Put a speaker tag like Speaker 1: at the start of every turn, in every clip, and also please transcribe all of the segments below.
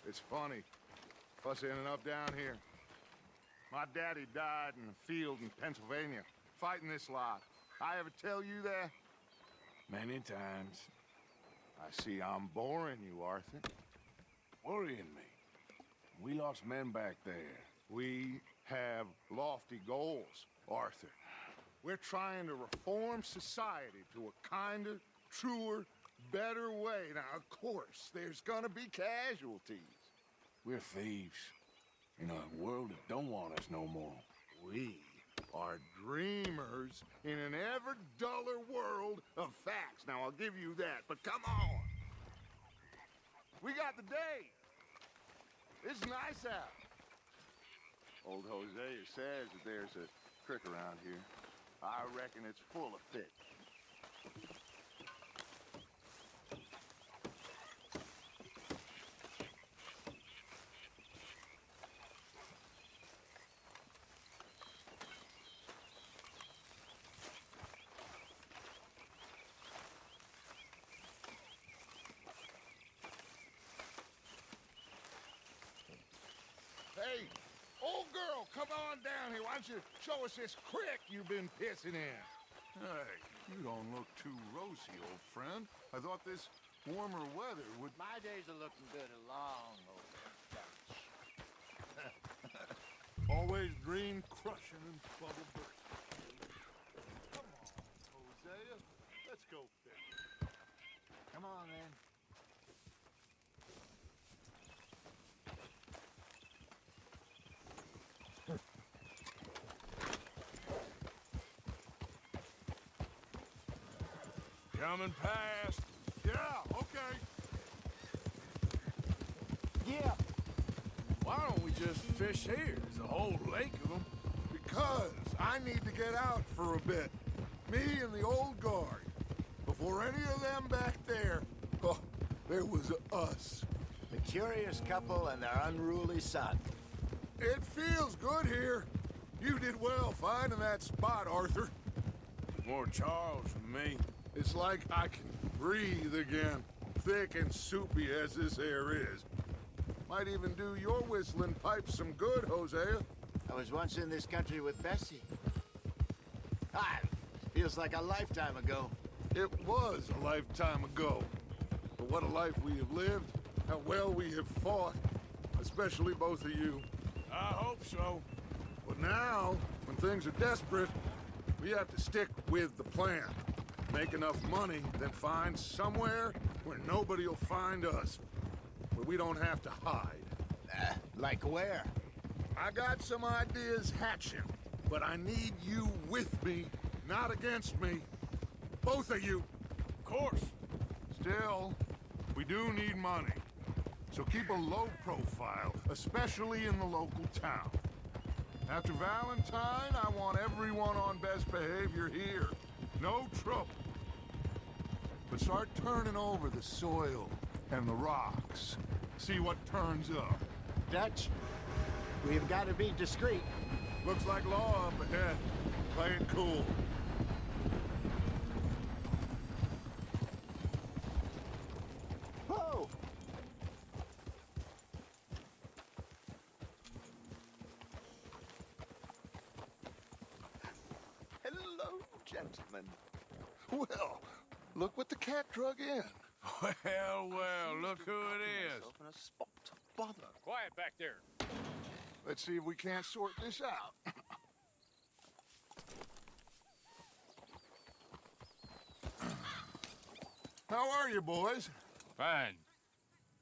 Speaker 1: It's funny. Us ending up down here. My daddy died in a field in Pennsylvania, fighting this lot. I ever tell you that?
Speaker 2: Many times.
Speaker 1: I see I'm boring you, Arthur.
Speaker 2: Worrying me. We lost men back there.
Speaker 1: We have lofty goals, Arthur. We're trying to reform society to a kinder, truer, better way. Now, of course, there's gonna be casualties.
Speaker 2: We're thieves. In a world that don't want us no more.
Speaker 1: We are dreamers in an ever duller world of facts. Now, I'll give you that, but come on. We got the day. It's nice out. Old Hosea says that there's a creek around here. I reckon it's full of fish. Hey, old girl, come on down here. Why don't you show us this creek you've been pissing in?
Speaker 3: Hey, you don't look too rosy, old friend. I thought this warmer weather would...
Speaker 4: My days are looking good along over Dutch.
Speaker 3: Always green crushing and bubble bursting. Come on, Hosea. Let's go fish.
Speaker 4: Come on, then.
Speaker 2: Coming past.
Speaker 3: Yeah, okay.
Speaker 4: Yeah.
Speaker 2: Why don't we just fish here? There's a whole lake of them.
Speaker 3: Because I need to get out for a bit. Me and the old guard. Before any of them back there, oh, there was us.
Speaker 4: The curious couple and their unruly son.
Speaker 3: It feels good here. You did well finding that spot, Arthur.
Speaker 2: More Charles than me.
Speaker 3: It's like I can breathe again, thick and soupy as this air is. Might even do your whistling pipes some good, Hosea.
Speaker 4: I was once in this country with Bessie. Ah, feels like a lifetime ago.
Speaker 3: It was a lifetime ago. But what a life we have lived, how well we have fought, especially both of you.
Speaker 2: I hope so.
Speaker 3: But now, when things are desperate, we have to stick with the plan. Make enough money, then find somewhere where nobody will find us. Where we don't have to hide.
Speaker 4: Like where?
Speaker 3: I got some ideas hatching, but I need you with me, not against me. Both of you.
Speaker 2: Of course.
Speaker 3: Still, we do need money. So keep a low profile, especially in the local town. After Valentine, I want everyone on best behavior here. No trouble. But start turning over the soil and the rocks. See what turns up.
Speaker 4: Dutch, we've got to be discreet.
Speaker 3: Looks like law up ahead. Play it cool.
Speaker 4: Whoa!
Speaker 3: Hello, gentlemen. Well, look what the cat drug in.
Speaker 2: Well, well, look who it is.
Speaker 4: In a spot to bother.
Speaker 5: Quiet back there.
Speaker 3: Let's see if we can't sort this out. How are you, boys?
Speaker 5: Fine.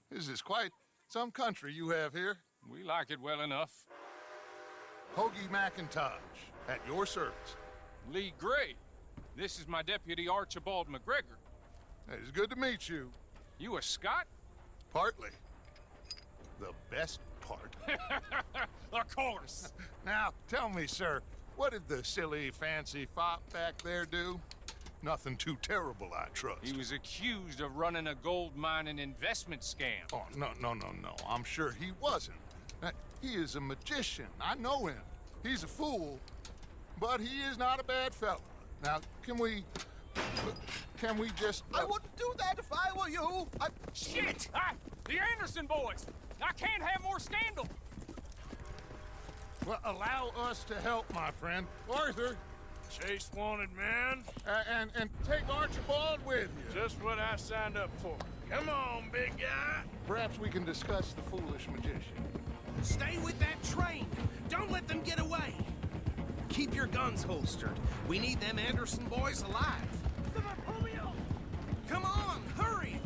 Speaker 3: This is quite some country you have here.
Speaker 5: We like it well enough.
Speaker 3: Hoagie McIntosh, at your service.
Speaker 5: Leigh Gray. This is my deputy Archibald McGregor.
Speaker 3: It's good to meet you.
Speaker 5: You a Scot?
Speaker 3: Partly. The best part.
Speaker 5: Of course.
Speaker 3: Now, tell me, sir, what did the silly, fancy fop back there do? Nothing too terrible, I trust.
Speaker 5: He was accused of running a gold mining investment scam.
Speaker 3: Oh, no. I'm sure he wasn't. He is a magician. I know him. He's a fool, but he is not a bad fellow. Now, can we just...
Speaker 4: I wouldn't do that if I were you.
Speaker 5: Shit! Ah, the Anderson boys! I can't have more scandal.
Speaker 3: Well, allow us to help, my friend. Arthur,
Speaker 2: Chase wanted man.
Speaker 3: and take Archibald with you.
Speaker 2: Just what I signed up for. Come on, big guy.
Speaker 3: Perhaps we can discuss the foolish magician.
Speaker 6: Stay with that train. Don't let them get away. Keep your guns holstered. We need them Anderson boys alive. Come on, hurry!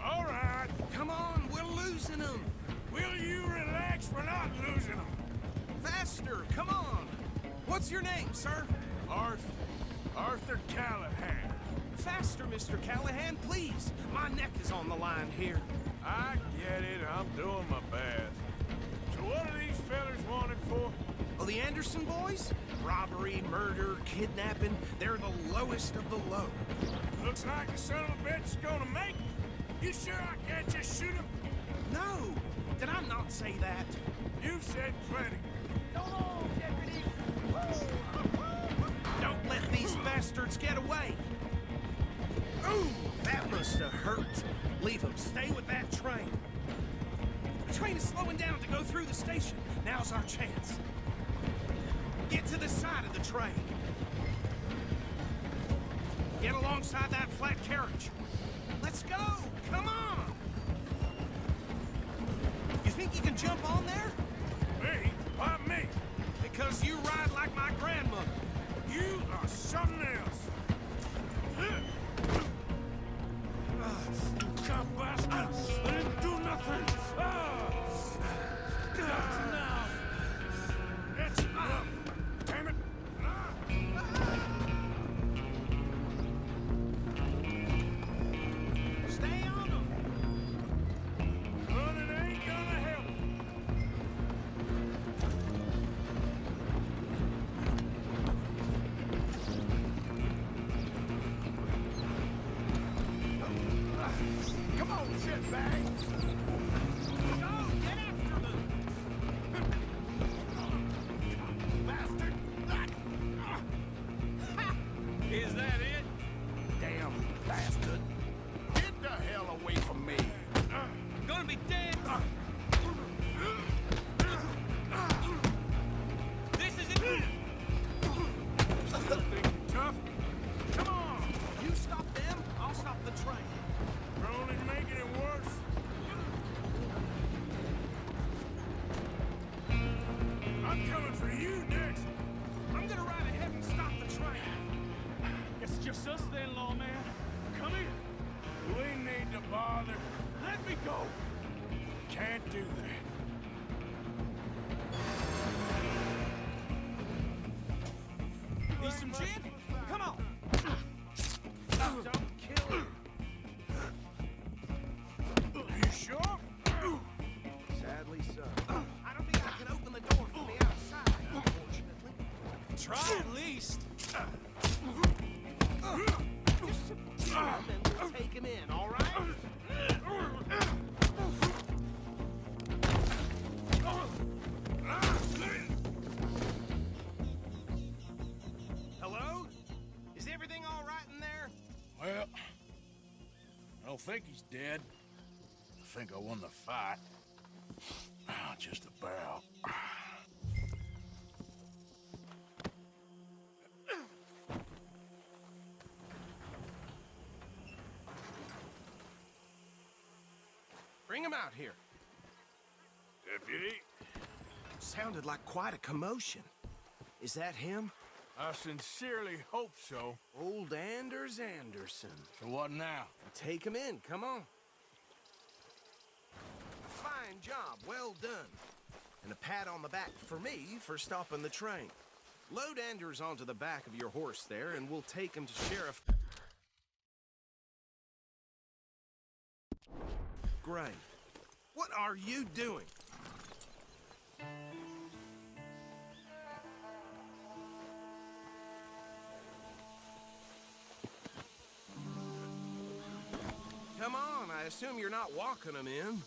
Speaker 2: All right.
Speaker 6: Come on, we're losing them.
Speaker 2: Will you relax? We're not losing them.
Speaker 6: Faster, come on. What's your name, sir?
Speaker 2: Arthur Callahan.
Speaker 6: Faster, Mr. Callahan, please. My neck is on the line here.
Speaker 2: I get it. I'm doing my best. So what are these fellers wanted for?
Speaker 6: Oh, the Anderson boys? Robbery, murder, kidnapping. They're the lowest of the low.
Speaker 2: Looks like the son of a bitch is gonna make it. You sure I can't just shoot him?
Speaker 6: No! Did I not say that?
Speaker 2: You've said plenty.
Speaker 6: Don't let these bastards get away! Ooh, that must have hurt. Leave them. Stay with that train. The train is slowing down to go through the station. Now's our chance. Get to the side of the train. Get alongside that flat carriage. Let's go! Come on! You think you can jump on there?
Speaker 2: Me? Why me?
Speaker 6: Because you ride like my grandmother.
Speaker 2: You are something else. God bastard! I didn't do nothing! Now! It's up! Damn it!
Speaker 6: Stay on them!
Speaker 2: Running ain't gonna help.
Speaker 3: Come on, shitbag!
Speaker 6: Go! Get after them!
Speaker 3: Bastard!
Speaker 5: Is that it?
Speaker 3: Damn bastard! Get the hell away from me!
Speaker 5: Gonna be dead. This is it.
Speaker 2: Think you're tough? Come on!
Speaker 6: You stop them, I'll stop the train.
Speaker 2: We're only making it worse. I'm coming for you next.
Speaker 6: I'm gonna ride ahead and stop the train.
Speaker 5: It's just us then, lawman. Come here.
Speaker 2: We need to bother.
Speaker 5: Let me go.
Speaker 2: Can't do that.
Speaker 6: Need some gin? Come on. Don't kill him.
Speaker 2: You sure?
Speaker 6: Sadly so. I don't think I can open the door from the outside, unfortunately.
Speaker 5: Try at least.
Speaker 6: Just subdue him and we'll take him in, all right? Hello? Is everything all right in there?
Speaker 2: Well, I don't think he's dead. I think I won the fight. Just about.
Speaker 6: Bring him out here.
Speaker 2: Deputy,
Speaker 6: Sounded like quite a commotion. Is that him?
Speaker 2: I sincerely hope so.
Speaker 6: Old Anders Anderson.
Speaker 2: So what now?
Speaker 6: Take him in, come on. Fine job, well done. And a pat on the back for me for stopping the train. Load Anders onto the back of your horse there, and we'll take him to Sheriff Gray. What are you doing? Come on, I assume you're not walking them in.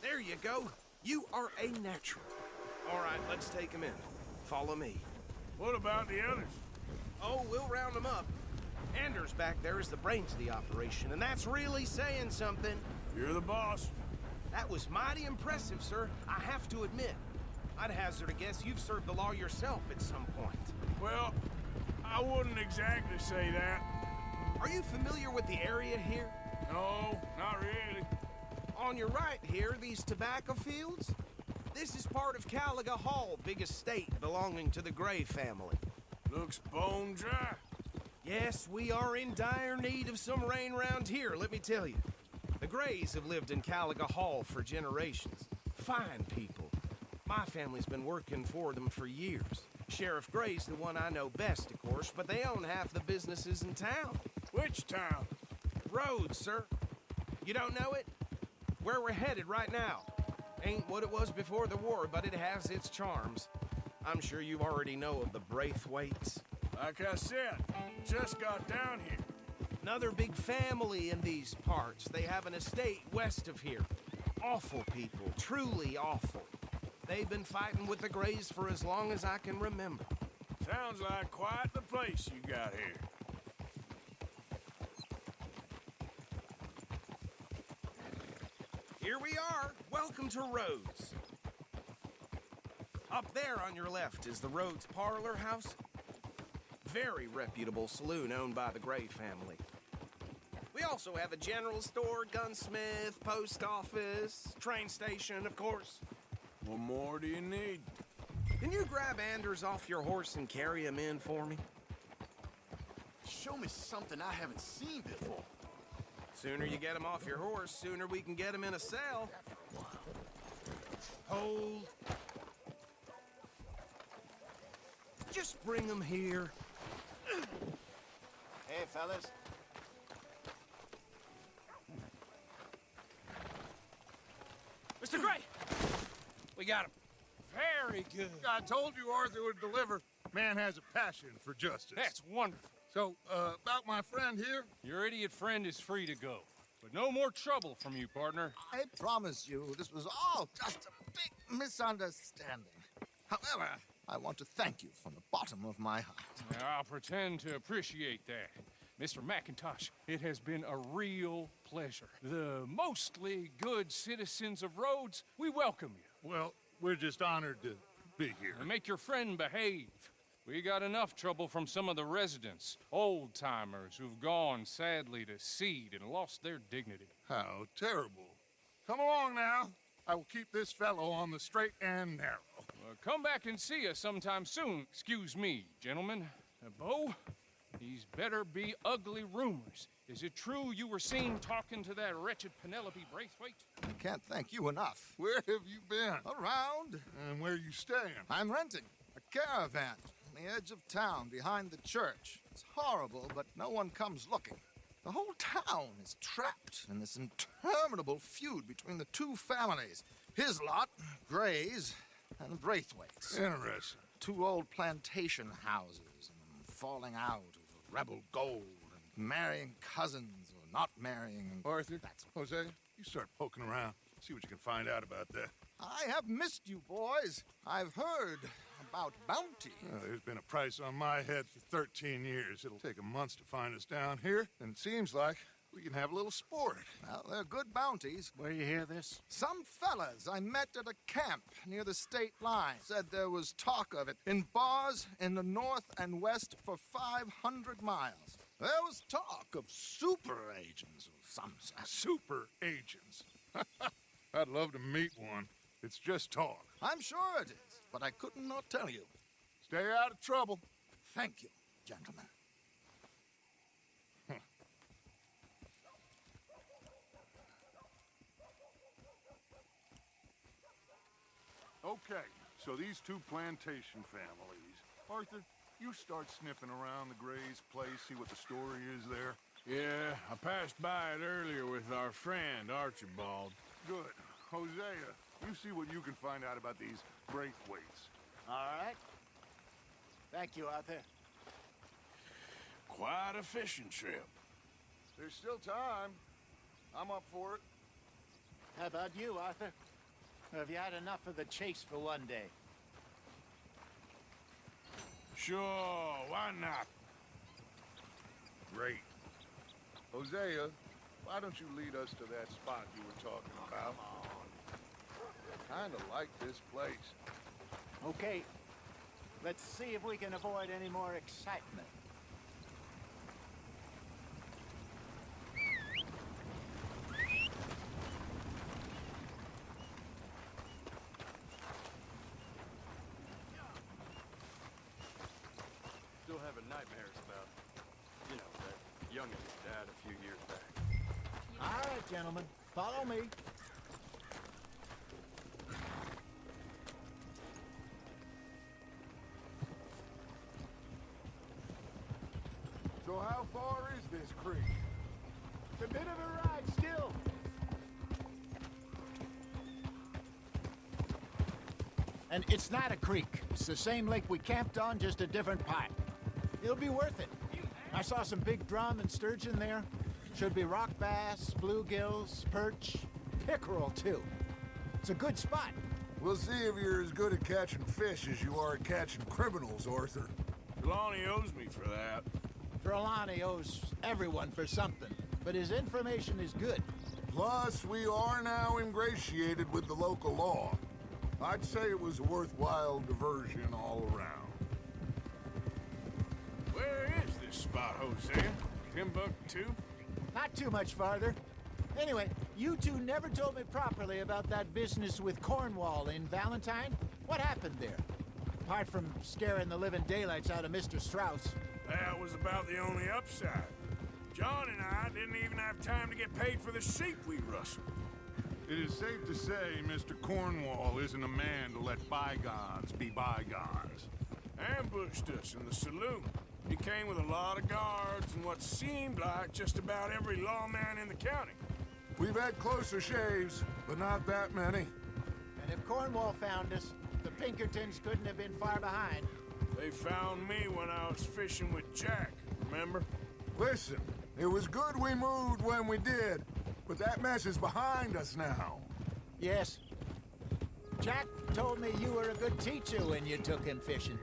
Speaker 6: There you go. You are a natural. All right, let's take him in. Follow me.
Speaker 2: What about the others?
Speaker 6: Oh, we'll round them up. Anders, Saunders back there is the brains of the operation, and that's really saying something.
Speaker 2: You're the boss.
Speaker 6: That was mighty impressive, sir. I have to admit. I'd hazard a guess you've served the law yourself at some point.
Speaker 2: Well, I wouldn't exactly say that.
Speaker 6: Are you familiar with the area here?
Speaker 2: No, not really.
Speaker 6: On your right here, these tobacco fields? This is part of Caliga Hall, big estate belonging to the Gray family.
Speaker 2: Looks bone dry.
Speaker 6: Yes, we are in dire need of some rain round here, let me tell you. The Grays have lived in Caliga Hall for generations. Fine people. My family's been working for them for years. Sheriff Gray's the one I know best, of course, but they own half the businesses in town.
Speaker 2: Which town?
Speaker 6: Rhodes, sir. You don't know it? Where we're headed right now. Ain't what it was before the war, but it has its charms. I'm sure you already know of the Braithwaites.
Speaker 2: Like I said, just got down here.
Speaker 6: Another big family in these parts. They have an estate west of here. Awful people, truly awful. They've been fighting with the Grays for as long as I can remember.
Speaker 2: Sounds like quite the place you got here.
Speaker 6: Here we are. Welcome to Rhodes. Up there on your left is the Rhodes Parlor House. Very reputable saloon owned by the Gray family. We also have a general store, gunsmith, post office, train station, of course.
Speaker 2: What more do you need?
Speaker 6: Can you grab Anders off your horse and carry him in for me?
Speaker 4: Show me something I haven't seen before.
Speaker 6: Sooner you get him off your horse, sooner we can get him in a cell. Hold. Just bring him here.
Speaker 4: Hey, fellas.
Speaker 5: Mr. Gray! We got him. Very good.
Speaker 3: I told you Arthur would deliver. Man has a passion for justice.
Speaker 5: That's wonderful.
Speaker 3: So, about my friend here?
Speaker 5: Your idiot friend is free to go. But no more trouble from you, partner.
Speaker 7: I promise you, this was all just a big misunderstanding. However, I want to thank you from the bottom of my heart.
Speaker 5: I'll pretend to appreciate that. Mr. McIntosh, it has been a real pleasure. The mostly good citizens of Rhodes, we welcome you.
Speaker 3: Well, we're just honored to be here.
Speaker 5: And make your friend behave. We got enough trouble from some of the residents, old-timers who've gone, sadly, to seed and lost their dignity.
Speaker 3: How terrible. Come along now. I will keep this fellow on the straight and narrow.
Speaker 5: Come back and see us sometime soon. Excuse me, gentlemen. Bo, these better be ugly rumors. Is it true you were seen talking to that wretched Penelope Braithwaite?
Speaker 7: I can't thank you enough.
Speaker 3: Where have you been?
Speaker 7: Around,
Speaker 3: And where you staying?
Speaker 7: I'm renting a caravan on the edge of town behind the church. It's horrible, but no one comes looking. The whole town is trapped in this interminable feud between the two families. His lot, Gray's, and Braithwaite's.
Speaker 3: Interesting.
Speaker 7: Two old plantation houses, and falling out over rebel gold, and marrying cousins or not marrying. And
Speaker 3: Arthur,
Speaker 7: that's
Speaker 3: Hosea, you start poking around. See what you can find out about that.
Speaker 7: I have missed you, boys. I've heard about bounty.
Speaker 3: There's been a price on my head for 13 years. It'll take a month to find us down here, and it seems like we can have a little sport.
Speaker 7: Well, they're good bounties.
Speaker 2: Where you hear this?
Speaker 7: Some fellas I met at a camp near the state line said there was talk of it in bars in the north and west for 500 miles. There was talk of super agents of some sort.
Speaker 3: Super agents. I'd love to meet one. It's just talk.
Speaker 7: I'm sure it is, but I could not tell you.
Speaker 3: Stay out of trouble.
Speaker 7: Thank you, gentlemen.
Speaker 3: Okay, so these two plantation families. Arthur, you start sniffing around the Gray's place, see what the story is there.
Speaker 2: Yeah, I passed by it earlier with our friend, Archibald.
Speaker 3: Good. Hosea, you see what you can find out about these Braithwaites.
Speaker 4: All right. Thank you, Arthur.
Speaker 2: Quite a fishing trip.
Speaker 3: There's still time. I'm up for it.
Speaker 4: How about you, Arthur? Or have you had enough of the chase for one day?
Speaker 2: Sure, why not?
Speaker 3: Great. Hosea, why don't you lead us to that spot you were talking about? I kinda like this place.
Speaker 4: Okay, let's see if we can avoid any more excitement.
Speaker 8: Still having nightmares about, that youngin' that died a few years back.
Speaker 4: All right, gentlemen, follow me.
Speaker 3: So how far is this creek?
Speaker 4: It's a bit of a ride still. And it's not a creek. It's the same lake we camped on, just a different part. It'll be worth it. I saw some big drum and sturgeon there. Should be rock bass, bluegills, perch, pickerel too. It's a good spot.
Speaker 3: We'll see if you're as good at catching fish as you are at catching criminals, Arthur.
Speaker 2: Trelawney owes me for that.
Speaker 4: Trelawney owes everyone for something, but his information is good.
Speaker 3: Plus, we are now ingratiated with the local law. I'd say it was a worthwhile diversion all around.
Speaker 2: Where is this spot, Hosea? Timbuktu?
Speaker 4: Not too much farther. Anyway, you two never told me properly about that business with Cornwall in Valentine. What happened there? Apart from scaring the living daylights out of Mr. Strauss.
Speaker 2: That was about the only upside. John and I didn't even have time to get paid for the sheep we rustled.
Speaker 3: It is safe to say Mr. Cornwall isn't a man to let bygones be bygones.
Speaker 2: Ambushed us in the saloon. He came with a lot of guards and what seemed like just about every lawman in the county.
Speaker 3: We've had closer shaves, but not that many.
Speaker 4: And if Cornwall found us, the Pinkertons couldn't have been far behind.
Speaker 2: They found me when I was fishing with Jack, remember?
Speaker 3: Listen, it was good we moved when we did, but that mess is behind us now.
Speaker 4: Yes. Jack told me you were a good teacher when you took him fishing.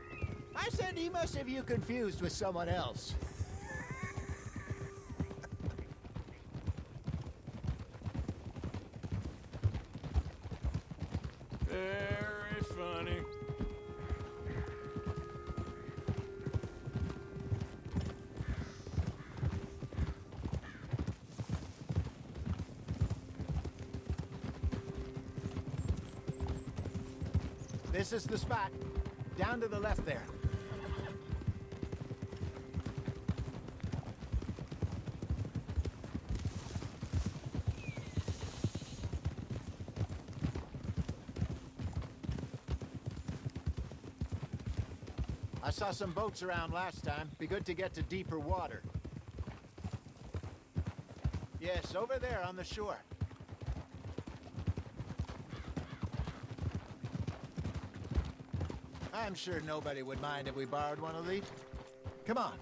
Speaker 4: I said he must have you confused with someone else.
Speaker 2: Very funny.
Speaker 4: This is the spot. Down to the left there. I saw some boats around last time. Be good to get to deeper water. Yes, over there on the shore. I'm sure nobody would mind if we borrowed one of these. Come on.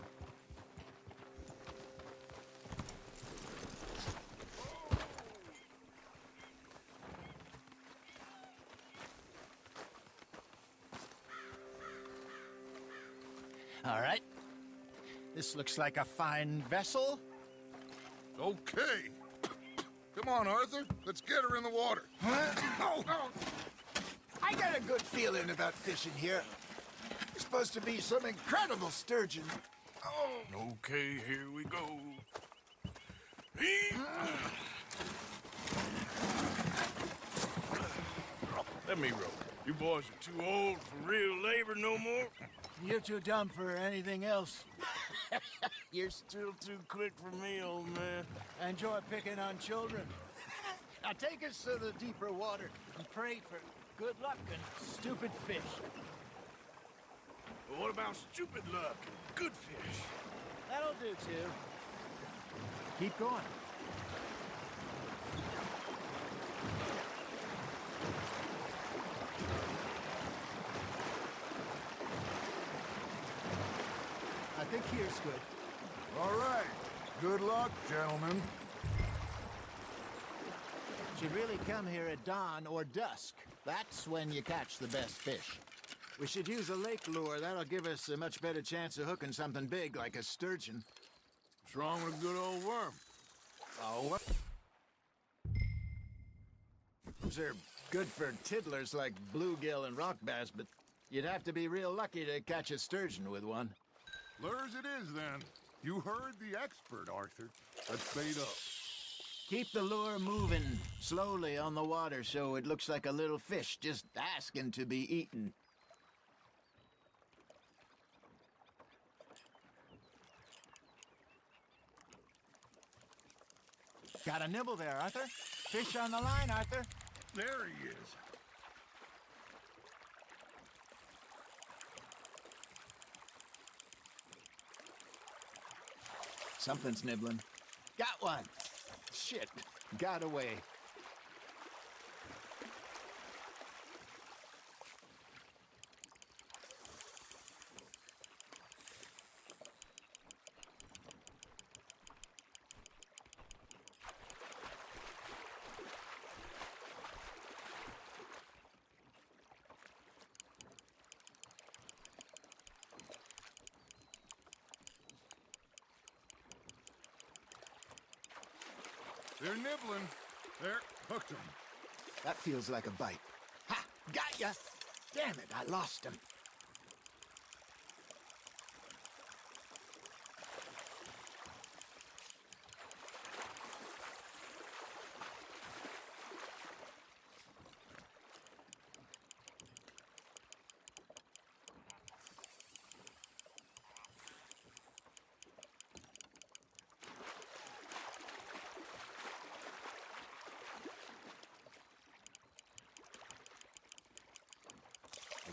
Speaker 4: All right. This looks like a fine vessel.
Speaker 3: Okay. Come on, Arthur. Let's get her in the water.
Speaker 7: Oh, I got a good feeling about fishing here. There's supposed to be some incredible sturgeon. Oh,
Speaker 2: Okay, here we go. Let me row. You boys are too old for real labor no more.
Speaker 4: You're too dumb for anything else.
Speaker 2: You're still too quick for me, old man.
Speaker 4: Enjoy picking on children. Now take us to the deeper water and pray for good luck and stupid fish.
Speaker 2: But what about stupid luck and good fish?
Speaker 4: That'll do, too. Keep going. I think here's good.
Speaker 3: All right. Good luck, gentlemen.
Speaker 4: Should really come here at dawn or dusk. That's when you catch the best fish. We should use a lake lure. That'll give us a much better chance of hooking something big like a sturgeon.
Speaker 2: What's wrong with a good old worm?
Speaker 4: Oh, what? Those are good for tiddlers like bluegill and rock bass, but you'd have to be real lucky to catch a sturgeon with one.
Speaker 3: Lures it is, then. You heard the expert, Arthur. Let's bait up.
Speaker 4: Keep the lure moving slowly on the water so it looks like a little fish just asking to be eaten. Got a nibble there, Arthur. Fish on the line, Arthur.
Speaker 3: There he is.
Speaker 4: Something's nibbling. Got one. Shit. Got away.
Speaker 3: They're nibbling. There, hooked him.
Speaker 4: That feels like a bite. Ha! Got ya! Damn it, I lost him.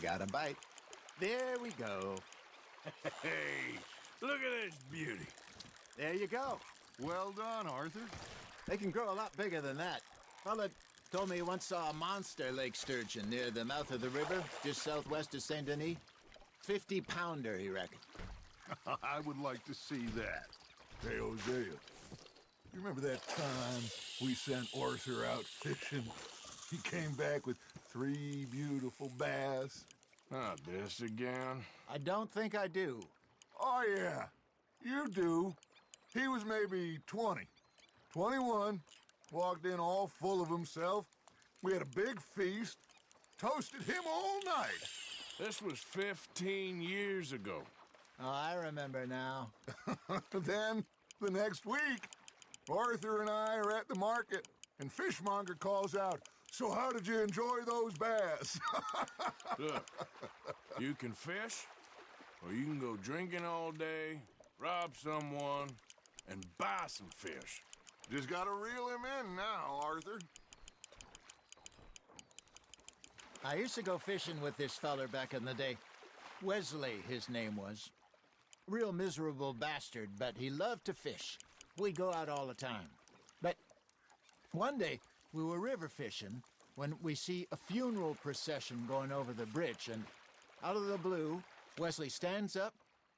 Speaker 4: Got a bite. There we go.
Speaker 2: Hey, look at this beauty.
Speaker 4: There you go.
Speaker 3: Well done, Arthur.
Speaker 4: They can grow a lot bigger than that. Fella told me he once saw a monster lake sturgeon near the mouth of the river, just southwest of Saint Denis. 50-pounder, he reckoned.
Speaker 3: I would like to see that.
Speaker 9: Hey, Hosea, you remember that time we sent Arthur out fishing? He came back with 3 beautiful bass.
Speaker 2: Not this again.
Speaker 4: I don't think I do.
Speaker 9: Oh, yeah, you do. He was maybe 20, 21, walked in all full of himself. We had a big feast, toasted him all night.
Speaker 2: This was 15 years ago.
Speaker 4: Oh, I remember now.
Speaker 9: Then, the next week, Arthur and I are at the market, and Fishmonger calls out, "So how did you enjoy those bass?"
Speaker 2: Look, you can fish, or you can go drinking all day, rob someone, and buy some fish.
Speaker 3: Just gotta reel him in now, Arthur.
Speaker 4: I used to go fishing with this feller back in the day. Wesley, his name was. Real miserable bastard, but he loved to fish. We'd go out all the time. But one day, we were river fishing when we see a funeral procession going over the bridge, and out of the blue, Wesley stands up,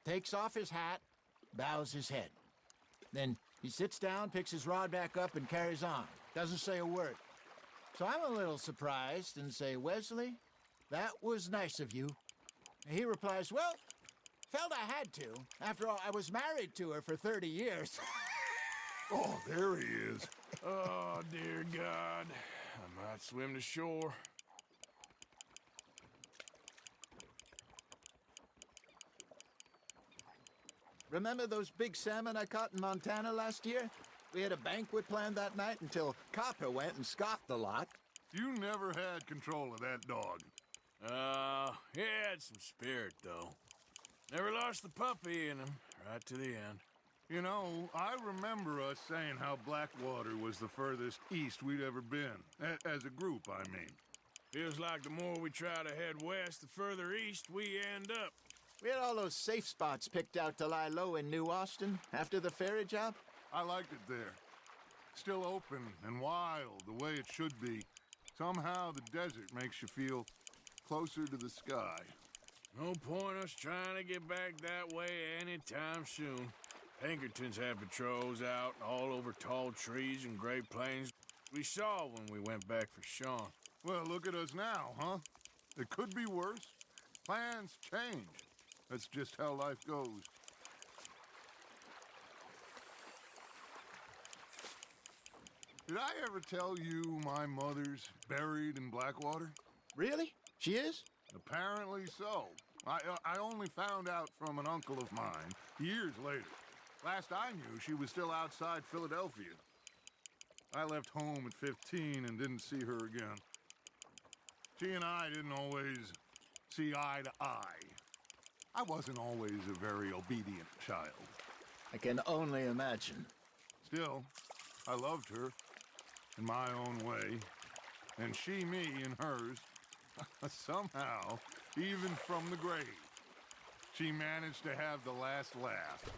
Speaker 4: takes off his hat, bows his head. Then he sits down, picks his rod back up, and carries on. Doesn't say a word. So I'm a little surprised and say, "Wesley, that was nice of you." And he replies, "Well, felt I had to. After all, I was married to her for 30 years.
Speaker 9: Oh, there he is.
Speaker 2: Oh, dear God. I might swim to shore.
Speaker 4: Remember those big salmon I caught in Montana last year? We had a banquet planned that night until Copper went and scoffed the lot.
Speaker 3: You never had control of that dog.
Speaker 2: He had some spirit, though. Never lost the puppy in him, right to the end.
Speaker 3: You know, I remember us saying how Blackwater was the furthest east we'd ever been. As a group, I mean.
Speaker 2: Feels like the more we try to head west, the further east we end up.
Speaker 4: We had all those safe spots picked out to lie low in New Austin after the ferry job.
Speaker 3: I liked it there. Still open and wild, the way it should be. Somehow the desert makes you feel closer to the sky.
Speaker 2: No point us trying to get back that way anytime soon. Pinkertons had patrols out all over tall trees and Great Plains. We saw when we went back for Sean.
Speaker 3: Well, look at us now, huh? It could be worse. Plans change. That's just how life goes. Did I ever tell you my mother's buried in Blackwater?
Speaker 4: Really? She is?
Speaker 3: Apparently so. I only found out from an uncle of mine years later. Last I knew, she was still outside Philadelphia. I left home at 15 and didn't see her again. She and I didn't always see eye to eye. I wasn't always a very obedient child.
Speaker 4: I can only imagine.
Speaker 3: Still, I loved her in my own way, and she me in hers. Somehow, even from the grave, she managed to have the last laugh.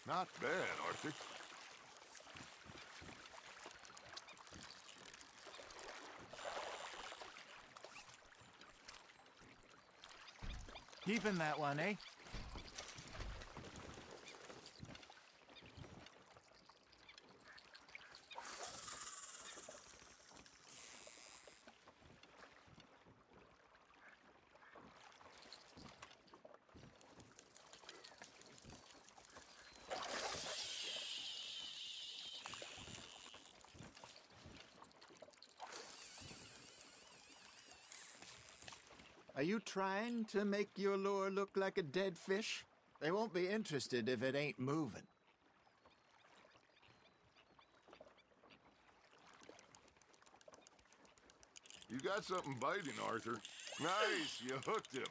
Speaker 3: Not bad, Arthur.
Speaker 4: Keeping that one, eh? Are you trying to make your lure look like a dead fish? They won't be interested if it ain't moving.
Speaker 3: You got something biting, Arthur. Nice, you hooked him.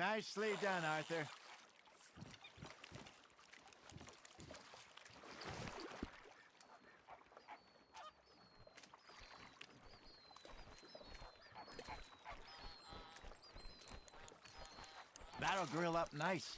Speaker 4: Nicely done, Arthur. That'll grill up nice.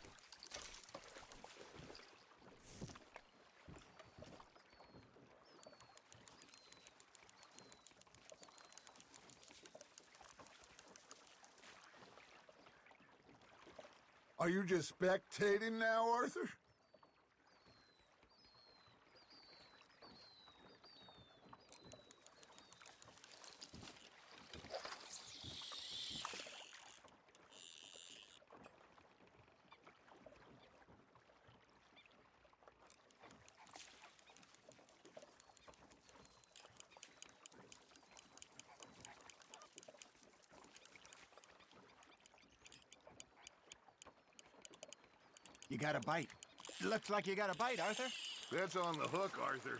Speaker 9: Are you just spectating now, Arthur?
Speaker 4: You got a bite. Looks like you got a bite, Arthur.
Speaker 3: That's on the hook, Arthur.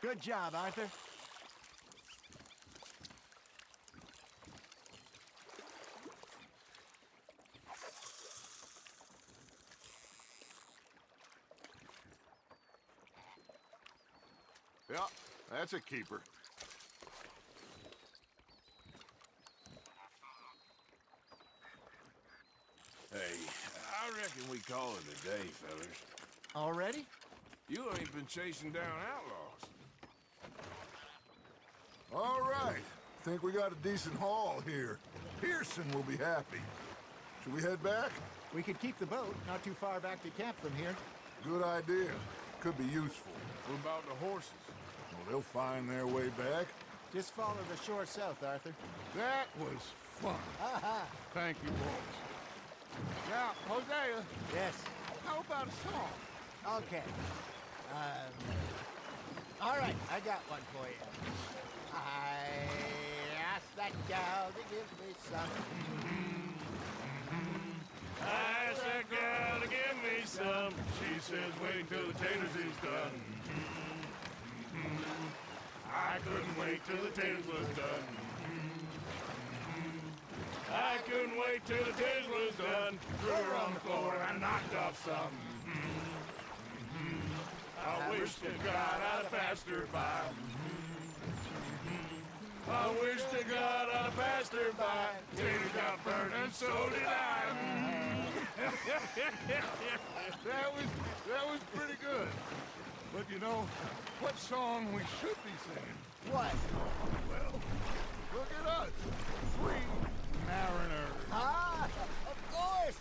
Speaker 4: Good job, Arthur.
Speaker 3: Yeah, that's a keeper.
Speaker 2: Hey, I reckon we call it a day, fellas.
Speaker 4: Already?
Speaker 2: You ain't been chasing down outlaws.
Speaker 9: All right. Think we got a decent haul here. Pearson will be happy. Should we head back?
Speaker 4: We could keep the boat not too far back to camp from here.
Speaker 9: Good idea. Could be useful.
Speaker 2: What about the horses?
Speaker 9: Well, they'll find their way back.
Speaker 4: Just follow the shore south, Arthur.
Speaker 3: That was fun. Thank you, boys. Now, Hosea,
Speaker 4: Yes.
Speaker 3: how about a song?
Speaker 4: Okay. All right, I got one for you. I asked that gal to give me some.
Speaker 2: I asked that girl to give me some. She says wait till the taters is done. I couldn't wait till the taters was done. I couldn't wait till the taters was done. Threw her on the floor and knocked off some. I wish to God I'd have passed her by. I wish to God I'd have passed her by. Taters got burned and so did I.
Speaker 3: That was pretty good. But you know, what song we should be singing?
Speaker 4: What?
Speaker 3: Well, look at us. Free mariners.
Speaker 4: Ah, of course.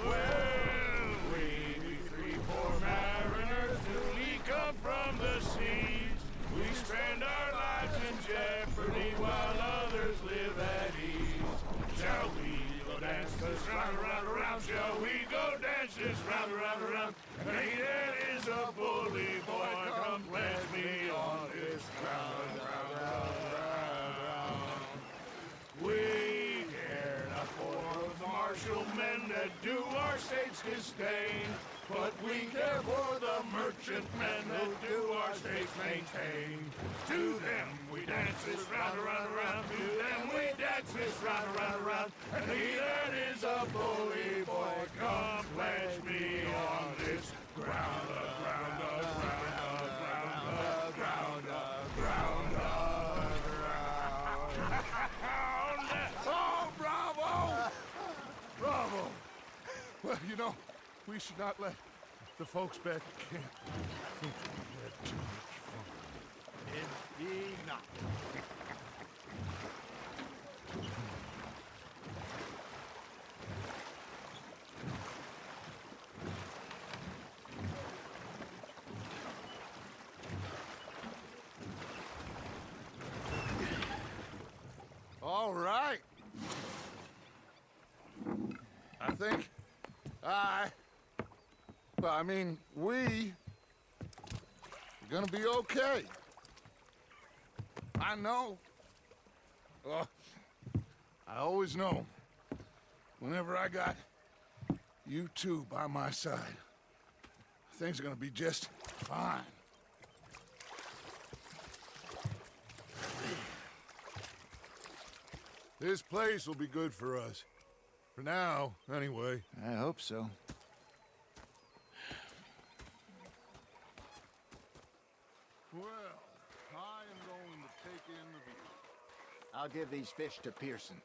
Speaker 2: Well, we be 3 poor mariners newly come from the seas. We spend our lives in jeopardy while others live at ease. Shall we go dance this round, round, round? Shall we go dance this round, round, round? Hey, that is a bully boy, come pledge me on this ground, round, round, round, round. We care not for the martial men that do our state's disdain, but we care for the merchant men that do our states maintain. To them we dance this round, round, round. To them we dance this round, round, round. And he that is a bully boy, come pledge me on this ground, ground, ground, ground, ground, ground, ground, ground.
Speaker 3: Oh, bravo! Bravo! Well, you know, we should not let the folks back at camp think that we had too much fun.
Speaker 4: Indeed not.
Speaker 3: All right. I think we are gonna be okay. I know. Well, I always know. Whenever I got you two by my side, things are gonna be just fine. This place will be good for us. For now, anyway.
Speaker 4: I hope so.
Speaker 3: Well, I am going to take in the view.
Speaker 4: I'll give these fish to Pearson.